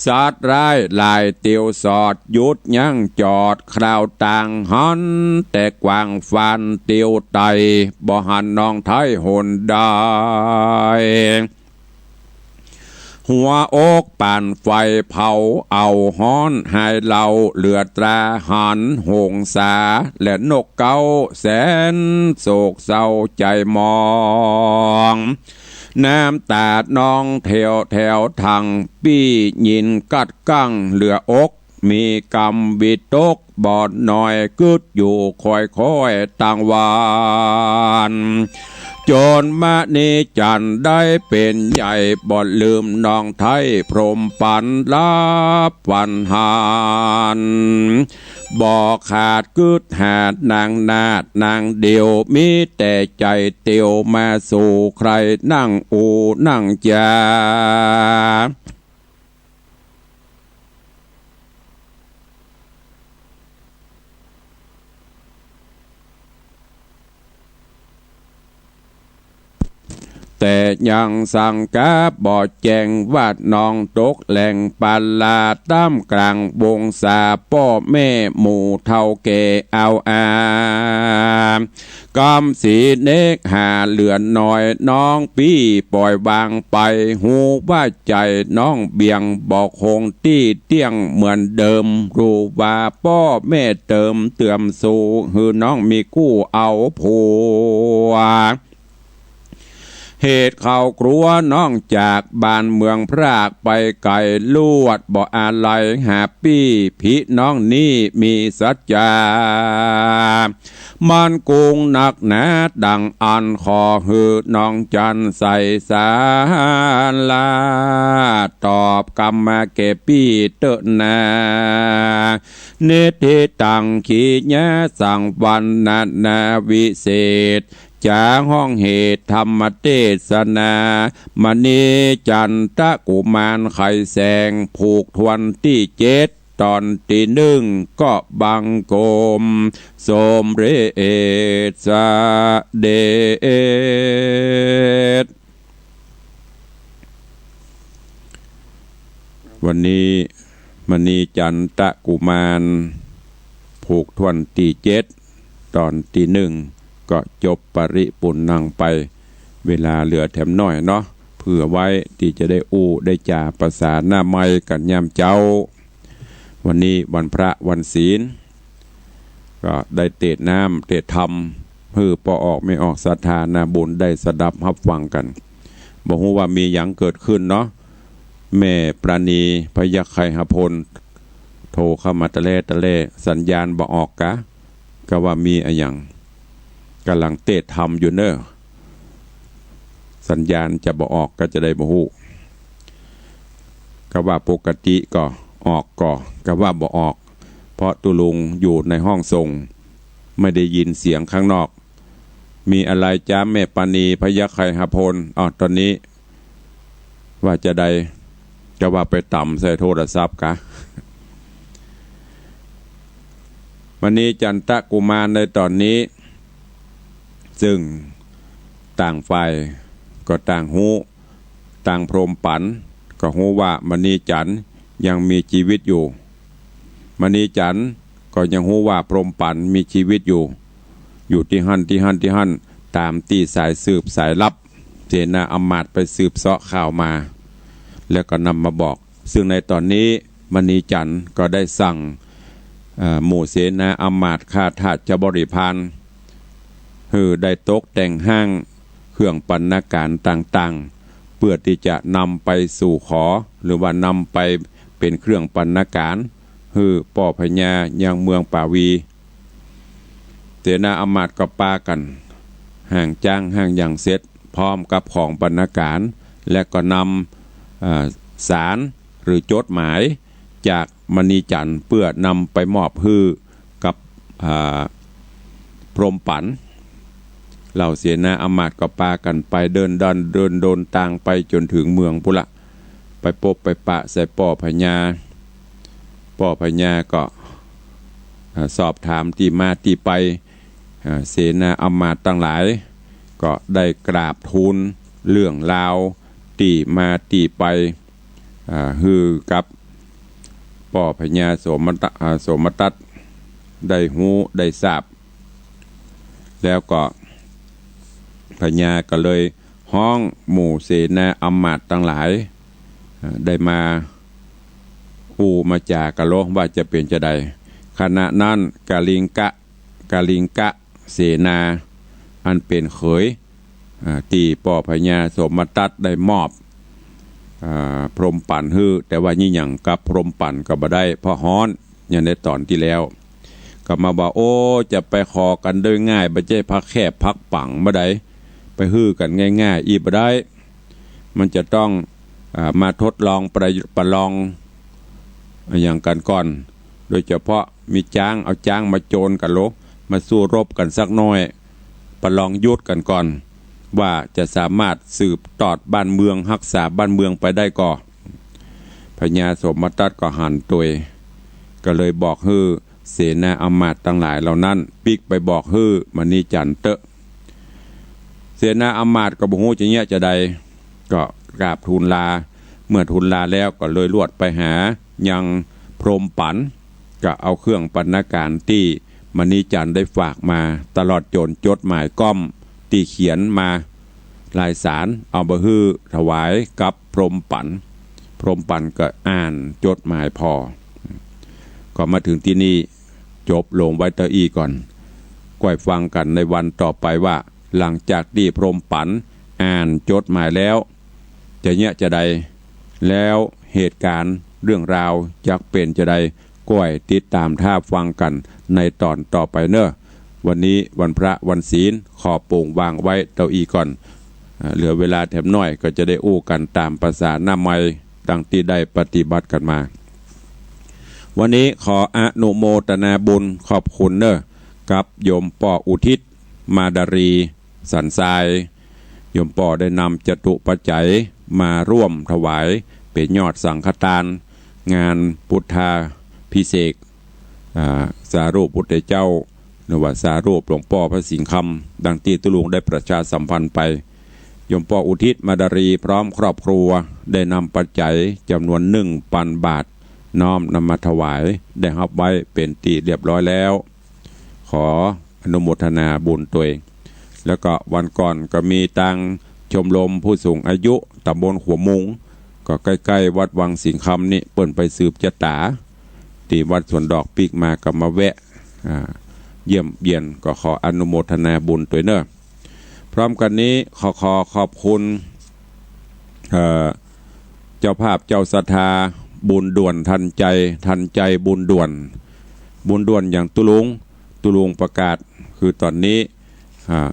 สัตว์ร้ายลายเตียวสอดยุดยั้งจอดคราวต่างหันแต่กวางฟันเตียวไตบ่หันน้องไทยหนได้หัวอกป่านไฟเผาเอาฮ้อนหายเหล่าเลือดตราหันหงสาและนกเก้าแสนโศกเศร้าใจมองน้ำตาดน้องแถวทางปี้ยินกัดกั้งเหลืออกมีกำวิตกบอดหน่อยกึดอยู่คอยต่างวานจนมานีจันได้เป็นใหญ่บ่ลืมน้องไทยพรมปันลับวันหานบ่ขาดกึดหาดนางนาดนางเดียวมีแต่ใจเตียวมาสู่ใครนั่งอูนั่งจาแต่ยังสั่งกาบ่แจงวาดน้องตกแหล่งปัลลาตั้มกลางวงสาพ่อแม่หมู่เท่าแก่เอากำสีเนกหาเหลือนน้อยน้องปี้ปล่อยวางไปหูว่าใจน้องเบี่ยงบอกคงที่เตี้ยงเหมือนเดิมรู้ว่าพ่อแม่เติมเตื่อมสู่หือน้องมีคู่เอาผัวเหตุเขากลัวน้องจากบ้านเมืองพรากไปไกลลวดบ่อะไรหาปี้พี่น้องนี่มีสัจจามันกุงหนักหนาดังอันขอหือน้องจันใส่สาลาตอบกรรมมาเกปี้เตนาเนติตังขีญะสังวันนาวิเศษจาห้องเหตุธรรมเทศนามณีจันทกุมารไข่แสงผูกทวนที่7ตอนที่1ก็บังกมสมเรศเดชวันนี้มณีจันทกุมารผูกทวนที่7ตอนที่1ก็จบปริปุณนังไปเวลาเหลือแถมน้อยเนาะเพื่อไว้ที่จะได้อู้ได้จ่าภาษาหน้าไม้กันยามเจ้าวันนี้วันพระวันศีลก็ได้เตะน้ำเตะธรรมเพื่อพอออกไม่ออกศรัทธานาบุญได้สดับรับฟังกันบอกว่ามีอย่างเกิดขึ้นเนาะแม่ปราณีพยัคฆ์ไคหพลโทรเข้ามาตะเล่สัญญาณบอกออกกะก็ว่ามีอะไรอย่างกำลังเตะธรรมอยู่เนอะสัญญาณจะบอกออกก็จะได้บ่ฮู้ก็ว่าปกติก็ออกก็ว่าบ่ออกเพราะตุลุงอยู่ในห้องส่งไม่ได้ยินเสียงข้างนอกมีอะไรจ้าแม่ปานีพยัคฆ์ไคหพลตอนนี้ว่าจะได้ก็ว่าไปต่ำใส่โทรศัพท์กะวันนี้จันทกุมารในตอนนี้ซึ่งต่างฝ่ายก็ต่างหูต่างพรหมปันก็หูว่ามณีจันทร์ยังมีชีวิตอยู่มณีจันทร์ก็ยังหูว่าพรหมปันมีชีวิตอยู่ที่หั่นตามที่สายสืบสายลับเสนาอำมาตย์ไปสืบเสาะข่าวมาแล้วก็นำมาบอกซึ่งในตอนนี้มณีจันทร์ก็ได้สั่งหมู่เสนาอำมาตย์ข้าทาสบริพารได้ตกแต่งห้างเครื่องบรรณาการต่างๆเพื่อที่จะนำไปสู่ขอหรือว่านำไปเป็นเครื่องบรรณาการป่อพญายังเมืองป่าวีเสนาอำมาตย์ก็ปากันห่างจ้างห่างอย่างเสร็จพร้อมกับของบรรณาการและก็นำสารหรือจดหมายจาก มณีจันทร์เพื่อนำไปมอบฮื้อกับพรหมปันเหล่าเสนาอมาตย์ก็ปากันไปเดินโดนต่างไปจนถึงเมืองพุละไปพบไปปะใส่ป่อพญาก็สอบถามที่มาที่ไปเสนาอมาตย์ตั้งหลายก็ได้กราบทูลเรื่องราวที่มาที่ไปฮือกับป่อพญาโสมทัตได้หูได้ทราบแล้วก็พญาก็เลยห้องหมู่เสนาอมาตย์ทั้งหลายได้มามาจากะโลว่าจะเป็นจะใดขณะนั้นกาลิงกะเสนาอันเป็นเขยที่ป่อพญาโสมทัตได้มอบพรหมปั่นฮื้อแต่ว่านี่อย่างกับพรหมปั่นก็บ่ได้เพราะฮ้อนอย่างในตอนที่แล้วก็มาบอกจะไปขอกันโดยง่ายบ่ใช่พักแคบพักปังบ่ได้ไปฮื้อกันง่ายๆอีบ่ได้มันจะต้องมาทดลองประลองอย่างกันก่อนโดยเฉพาะมีเอาจ้างมาโจรกันโลมาสู้รบกันสักน้อยประลองยุทธกันก่อนว่าจะสามารถสืบทอดบ้านเมืองรักษาบ้านเมืองไปได้ก่อพญาโสมทัตก็หันตัวก็เลยบอกฮื้อเสนาอมาตย์ทั้งหลายเหล่านั้นปิกไปบอกฮื้อมณีจันทร์เตอะเสนาอมาตย์ก็บ่ฮู้จะเงี้ยจะใดก็กราบทูลลาเมื่อทูลลาแล้วก็เลยลวดไปหายังพรหมปันก็เอาเครื่องบรรณาการที่มณีจันทร์ได้ฝากมาตลอดจดหมายก้อมที่เขียนมาลายสารเอาไปฮื้อถวายกับพรหมปันก็อ่านจดหมายพอก็มาถึงที่นี่จบลงไว้ตะอีก่อนก้อยฟังกันในวันต่อไปว่าหลังจากที่พรหมปันอ่านจดหมายแล้วจะเนี้ยจะใดแล้วเหตุการณ์เรื่องราวจักเป็นจะใดก้อยติดตามท่าฟังกันในตอนต่อไปเนอะวันนี้วันพระวันศีลขอโป่งวางไว้เตาอีก่อนเหลือเวลาแถมน้อยก็จะได้อู้กันตามภาษาหน้าไม้ดังที่ได้ปฏิบัติกันมาวันนี้ขออนุโมทนาบุญขอบคุณเนอะกับโยมป่ออุทิศมาดารีสันทรายโยมป่อได้นำจตุปัจจัยมาร่วมถวายเป็นยอดสังฆทานงานพุทธาพิเศษสารูปพุทธเจ้าหรือว่าสารูปหลวงพ่อพระสิงห์คำดังที่ตุลุงได้ประชาสัมพันธ์ไปโยมป่ออุทิศมาดารีพร้อมครอบครัวได้นำปัจจัยจำนวน1,000 บาทน้อมนำมาถวายได้รับไว้เป็นที่เรียบร้อยแล้วขออนุโมทนาบุญตัวเองแล้วก็วันก่อนก็มีตังชมรมผู้สูงอายุตำบลหัวมุงก็ใกล้ๆวัดวังสิงห์คำนี่เปิ่นไปสืบจตาที่วัดสวนดอกปีกมาก็มาแวะเยี่ยมเยียนก็ขออนุโมทนาบุญตัวเนอะพร้อมกันนี้ขอขอบคุณเจ้าภาพเจ้าศรัทธาบุญด่วนทันใจบุญด่วนอย่างตุลุงประกาศคือตอนนี้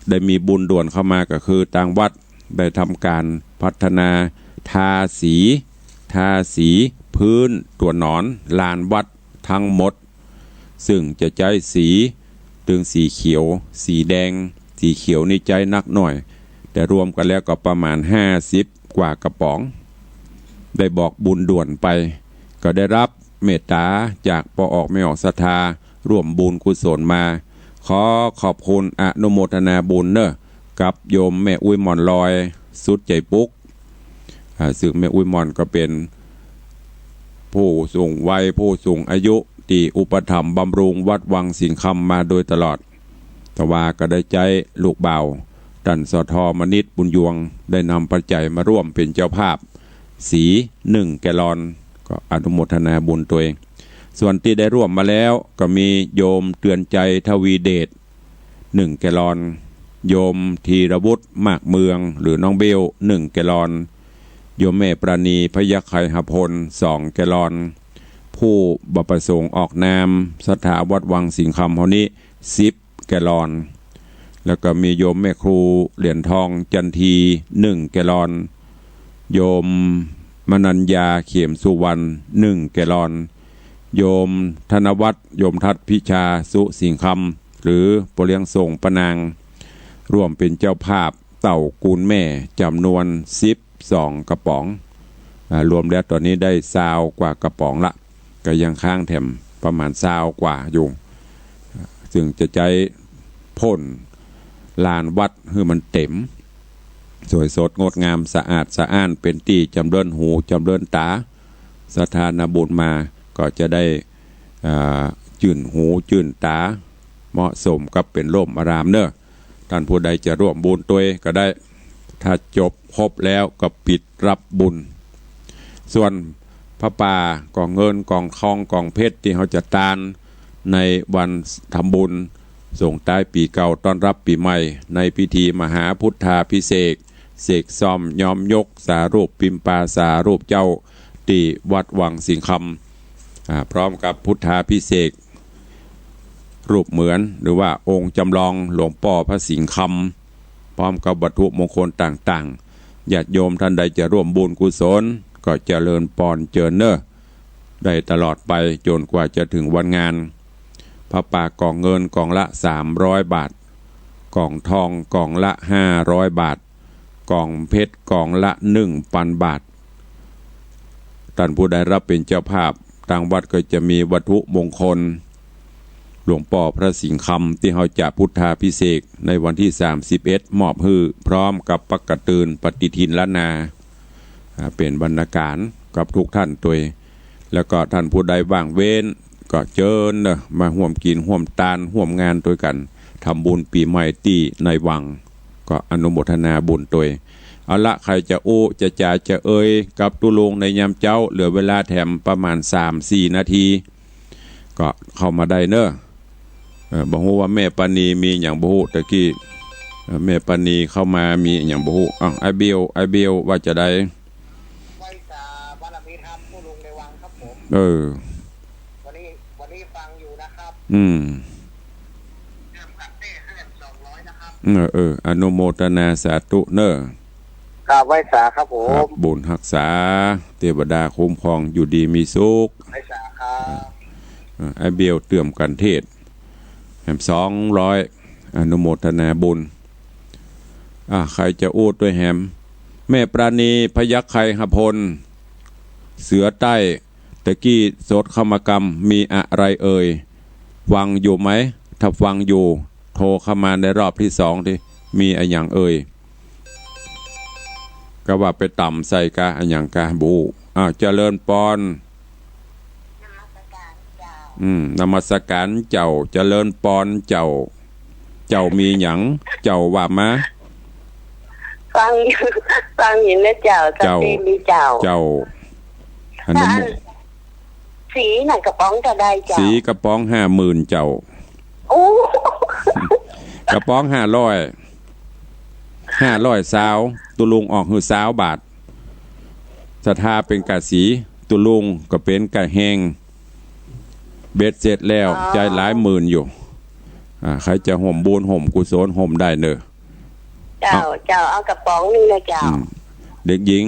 ได้มีบุญด่วนเข้ามาก็คือทางวัดได้ทำการพัฒนาทาสีพื้นตัวหนอนลานวัดทั้งหมดซึ่งจะใช้สีตึงสีเขียวสีแดงสีเขียวนี่ใจนักหน่อยแต่รวมกันแล้วก็ประมาณ50 กว่ากระป๋องได้บอกบุญด่วนไปก็ได้รับเมตตาจากปออกไม่ออกศรัทธาร่วมบุญกุศลมาขอขอบคุณอนุโมทนาบุญเนอะกับโยมแม่อุ้ยหมอนลอยสุดใจปุ๊กซึ่งแม่อุ้ยหมอนก็เป็นผู้สูงวัยผู้สูงอายุที่อุปถัมภ์บำรุงวัดวังสิงห์คำมาโดยตลอดแต่ว่าก็ได้ใจลูกเบาท่านสทมนิตบุญยวงได้นำปัจจัยมาร่วมเป็นเจ้าภาพสี1 แกลลอนก็อนุโมทนาบุญตัวเองส่วนที่ได้ร่วมมาแล้วก็มีโยมเตือนใจทวีเดช1 แกลลอนโยมธีรวุฒิมากเมืองหรือน้องเบล1 แกลลอนโยมแม่ปราณีพยัคฆ์ไคหพล2 แกลลอนผู้บประสงค์ออกนามสถาวัดวังสิงห์คำเฮานี้10 แกลลอนแล้วก็มีโยมแม่ครูเหรียญทองจันที1 แกลลอนโยมมนัญญาเข็มสุวรรณ1 แกลลอน โยมธนวัฒน์โยมทัศพิชาสุสิงคำหรือปเลียงส่งปนางร่วมเป็นเจ้าภาพเต่ากูลแม่จำนวน12กระป๋องรวมแล้วตอนนี้ได้20กว่ากระป๋องละก็ยังค้างแถมประมาณ20กว่าอยู่ซึ่งจะใจพ่นลานวัดให้มันเต็มสวยสดงดงามสะอาดสะอ้านเป็นที่จำเริญหูจำเริญตาสถานบุญมาก็จะได้จื่นหูจื่นตาเหมาะสมกับเป็นร่มอารามเนอะท่านผู้ใดจะร่วมบุญตัวก็ได้ถ้าจบครบแล้วก็ปิดรับบุญส่วนพระป่ากองเงินกองทองกองเพชรที่เขาจะตานในวันทำบุญส่งท้ายปีเก่าต้อนรับปีใหม่ในพิธีมหาพุทธาภิเษกเสกซ่อมย้อมยกสารูปปิมปาสารูปเจ้าที่วัดวังสิงคำพร้อมกับพุทธาภิเษกรูปเหมือนหรือว่าองค์จำลองหลวงพ่อพระสิงคำพร้อมกับวัตถุมงคลต่างๆญาติโยมท่านใดจะร่วมบุญกุศลก็เจริญปอนเจริญเนอได้ตลอดไปจนกว่าจะถึงวันงานพระป่ากองเงินกองละ300 บาทกองทองกองละ500 บาทกองเพชรกองละ1,000 บาทท่านผู้ใดรับเป็นเจ้าภาพทางวัดก็จะมีวัตถุมงคลหลวงพ่อพระสิงห์คำที่เขาจะพุทธาภิเษกในวันที่31มอบฮื้อพร้อมกับปักกระตืนปฏิทินละนาเป็นบรรณาการกับทุกท่านตัวแล้วก็ท่านผู้ใดว่างเว้นก็เชิญมาร่วมกินร่วมตานร่วมงานด้วยกันทำบุญปีใหม่ตีในวังก็อนุโมทนาบุญตัวเอาละใครจะอู้จะจ่าจะเอ่ยกับตุลุงในยามเจ้าเหลือเวลาแถมประมาณ 3-4 นาทีก็เข้ามาได้เนอะบอกว่าแม่ปานีมีอย่างบุตะกี้แม่ปานีเข้ามามีอย่างบุไอเบลว่าจะได้ไว้จะบารมีธรรมผู้ลุงในวังครับผมวันนี้ฟังอยู่นะครับเริ่มกับเต้ให้200นะครับอนุโมทนาสาธุเนอะกราบไหว้สาครับผมบุญรักษาเทวดาคุ้มครองอยู่ดีมีสุขไหว้สาครับไอเบลเตื่อมกันเทศแหม200อนุโมทนาบุญใครจะอูดด้วยแหมแม่ปราณีพยัคฆ์ไคหพลเสือใต้ตะกี้โสดคมกรรมมีอะไรเอ่ยฟังอยู่ไหมถ้าฟังอยู่โทรเข้ามาในรอบที่2ที่มีอะไรอย่างเอ่ยก็ว่าไปต่ำใส่กะอะไรอย่างกะบูเจริญปอนนมัสการเจ้าเจริญปอนเจ้ามีหยังเจ้าว่ามาฟังอยู่นะเจ้ามีเจ้าอันนั้นสีหนังกระป๋องจะได้เจ้าสีกระป๋อง50,000เจ้าโอ้กระป๋อง500สาวตุลุงออกหือ20 บาทสถาเป็นกะสีตุลุงก็เป็นกะแหงเบ็ดเสร็จแล้วใจหลายหมื่นอยู่ใครจะห่มบุญห่มกุศลห่มได้เนอะเจ้าเอากระป๋องนึงนะเจ้าเด็กหญิง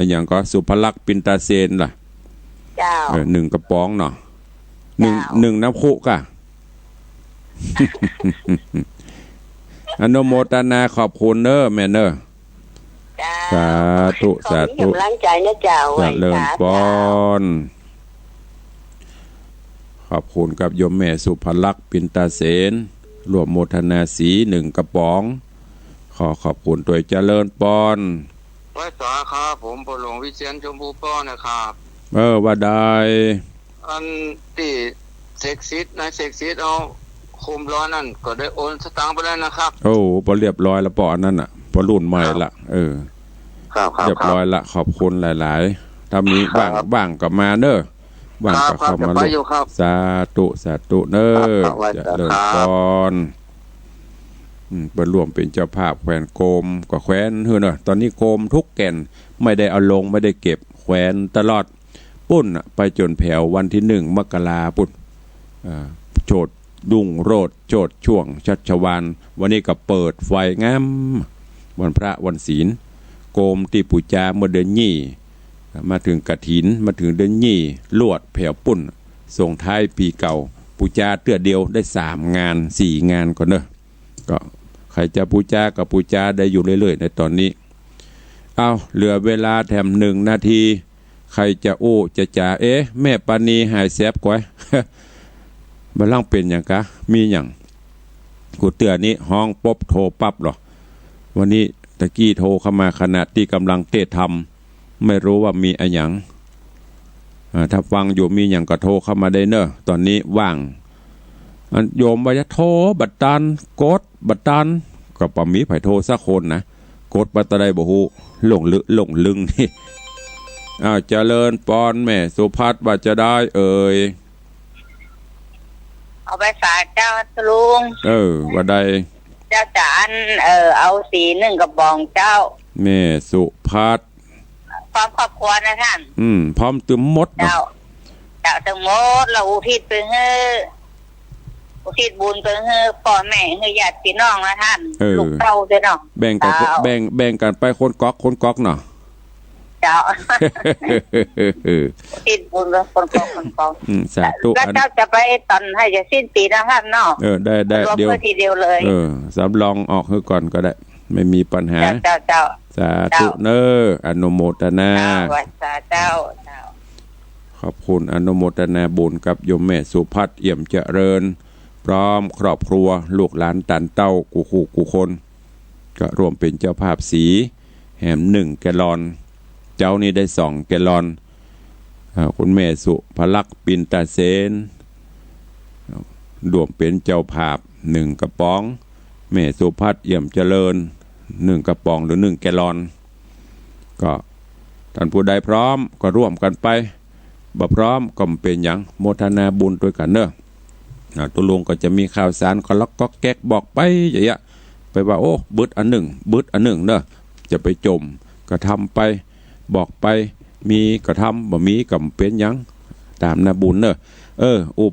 อย่างก็สุภลักษณ์ปินตาเซนล่ะเจ้า1กระป๋องเนาะ1น้ำคุกะอนุโมทนาขอบคุณเนอะแม่เนอะสาธุสาธุล้างใจนะเจ้าเจริญพรขอบคุณกับโยมแม่สุภลักษณ์ปินตาเสนรวมโมทนาสี1กระป๋องขอบคุณตัวเจริญปอนไว้สาครับผมพลหลวงวิเชียรชมพูป้อนะครับว่าได้อันที่เซ็กซิสนายเซ็กซิสเอาคุมร้อนนั่นก็ได้โอนสตางค์ไปแล้วนะครับพอเรียบร้อยแล้วปอนั่นน่ะพอรุ่นใหม่ละครับเรียบร้อยละขอบคุณหลายๆถ้ามีบ้างก็มาเนอะบ้างก็เข้ามาลูกสาธุเนอะจะเดินก่อนเป็นรวมเป็นเจ้าภาพแขวนโคมก็แขวนเฮ้ยเนอะตอนนี้โคมทุกแก่นไม่ได้เอาลงไม่ได้เก็บแขวนตลอดปุ้นไปจนแผ่ววันที่1 มกราปุ้นโจดดุ่งโรดโจดช่วงชัชวานวันนี้ก็เปิดไฟงามวันพระวันศีลโกมที่ปูจาเมื่อเดือนยี่มาถึงกฐินมาถึงเดือนยี่ลวดแผ่วปุ้น ส่งท้ายปีเก่าปูจาเตือเดียวได้3 งาน 4 งานก่อนเนอะก็ใครจะปูจากับปูจาได้อยู่เรื่อยๆในตอนนี้เอาเหลือเวลาแถม1 นาทีใครจะโอ้จะจ่าแม่ปานีหายแซบก้อย มาล่างเป็นอย่างกะมีอย่างกูเตือนนี้ห้องป๊บโทรปั๊บหรอวันนี้ตะกี้โทรเข้ามาขณะที่กำลังเตะทำไม่รู้ว่ามีอะไรอย่างถ้าฟังอยู่มีอย่างก็โทรเข้ามาได้เนอะตอนนี้ว่างโยมว่าจะโทรบัดตันกดบัดตันก็ปมีไผโทรสักคนนะกดบัดตะไดบ่ฮู้หลงลึงนี่เจริญปอนแม่สุภัทรว่าจะได้เอาไปฝากเจ้าลุงว่าได้เจ้าจานเอา1 กระบองเจ้าแม่สุภัทรพร้อมครอบครัวนะท่านพร้อมตึมมดเจ้าตึมมดเราอุทิศไปให้อุทิศบุญไปให้พ่อแม่ให้ญาติพี่น้องนะท่านลูกเต้าด้วยเนาะแบ่งกันไปคนก๊อกเนาะเจ้าสิ้นบุญแล้วคนกองสาธุแล้วเจ้าจะไปตอนให้จะสิ้นปีนะท่านเนาะได้เดี๋ยวทีเดียวเลยสำรองออกให้ก่อนก็ได้ไม่มีปัญหาเจ้าสาธุเนออนุโมทนาเจ้าขอบคุณอนุโมทนาบุญกับโยมแม่สุภัทรเอี่ยมเจริญพร้อมครอบครัวลูกหลานตันเต้ากูคนก็รวมเป็นเจ้าภาพสีแหม1 แกลลอนเจ้านี่ได้2 แกลลอนคุณแม่สุภลักษณ์ปินตาเซนรวมเป็นเจ้าภาพ1 กระป๋องแม่สุภัทรเอี่ยมเจริญ1 กระป๋องหรือ1 แกลลอนก็ท่านผู้ใดพร้อมก็ร่วมกันไปบ่พร้อมก็เป็นอย่างโมทนาบุญด้วยกันเนอะตัวลุงก็จะมีข่าวสารก็ล็อกก็แก๊กบอกไปอย่างเงี้ยไปว่าโอ้บึดอันหนึ่งเนอะจะไปจมก็ทำไปบอกไปมีก็ทำบ่มีก็เป็นยังตามนาบุญเนอะอู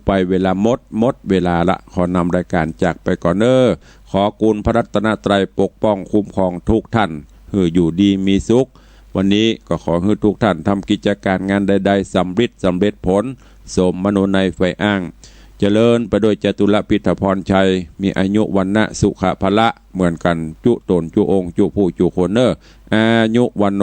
ไปเวลาหมดเวลาละขอนำรายการจากไปก่อนเนอะขอกุณพระรัตนตรัยปกป้องคุ้มครองทุกท่านอยู่ดีมีสุขวันนี้ก็ขอให้ทุกท่านทำกิจการงานใดๆสำเร็จผลสมมโนในไฟอ้างเจริญไปโดยจตุรพิธพรชัยมีอายุวันนะสุขภละเหมือนกันจุตนจุองค์จุผู้จุคนเนออายุวันโน